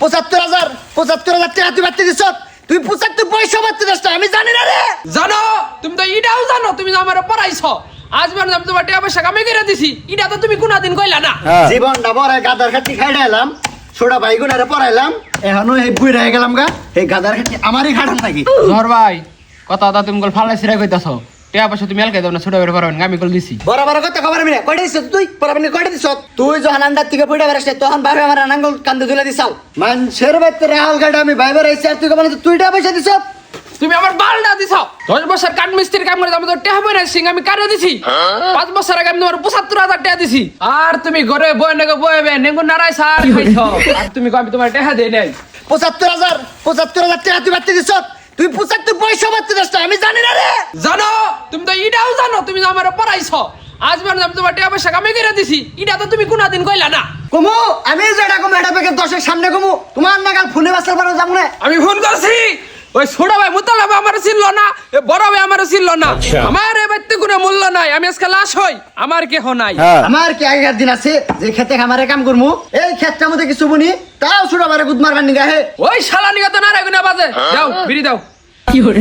৭৫,০০০ ৭৫,০০০ টাকা তুই বাড়তে দিছ। তুই ৭৫ পয়সা বাড়তে দিস না, আমি জানি না রে। জানো তুমি তো এটাও জানো, তুমি তো আমার পড়াইছো। আজ মানে আমি তোমার টাকা পয়সা কামাই করে দিছি, এটা তো তুমি কোনদিন কইলা না। জীবনটা বড় গাদার খাটি খাইডা এলাম, ছোট ভাই গুনারে পড়াইলাম, এখনো এই বুই রয়ে গেলাম গা। এই গাদার খাটি আমারই খাটান নাকি? জহর ভাই কথা তুমি কল ফালাই সিরাই কইতাছো, টাকা পয়সা তুমি এলকাই দাও না, ছোট করে পারবেন আমি কল দিছি। বড় বড় কথা খবর মিলে কয়টা দিছ তুই? পরাবনি কয়টা দিছ? তুই যখন আন্দার থেকে পড়ে বেরাস তখন ভাবে আমার আঙ্গুল কান্দে তুলে দিছাও। মানুষের বাইতে রাহাল গাড়ি আমি ভাই বেরাইছি, আর তুই কেমন তুই টাকা পয়সা দিছ? তুমি আমার বালটা দিছো। 10 বছর কাঠ মিস্ত্রির কাম করে আমি তো টাকা বই না সিং আমি কারে দিছি। 5 বছর আগে আমি তোমার ৭৫,০০০ টাকা দিছি। আর তুমি ঘরে বই নাকি বইবে নেঙ্গু নারাই সার খাইছো। আর তুমি কই আমি তোমার টাকা দেই নাই। ৭৫,০০০ টাকা তুই বাড়তে দিছ। তুই ৭৫ পয়সা বাড়তে দিস না, আমি জানি না রে। জানো তুমি তো এটাও জানো, তুমি তো আমার পড়াইছো। আজ মানে আমি তোমার টাকা পয়সা কামাই করে দিছি, এটা তো তুমি কোনদিন কইলা না। কমু আমি যেটা কমু এটা পেকে 10 সামনে কমু, তোমার নাগাল ফোনে বাসার পরে যাবো না। আমি ফোন করছি, ওই ছোট ভাই মুতালাব আমার ছিল না, এ বড় ভাই আমার ছিল না। আমার এ বাইতে কোনো মূল্য নাই, আমি আজকে লাশ হই, আমার কেহ নাই। আমার কি আগের দিন আছে যে খেতে খামারে কাম করমু, এই ক্ষেতটার মধ্যে কিছু বুনি তাও ছোট বারে গুদ মারবার নিগা হে। ওই শালা নিগা তো না রাখুন বাজে, যাও বিড়ি দাও। কি করে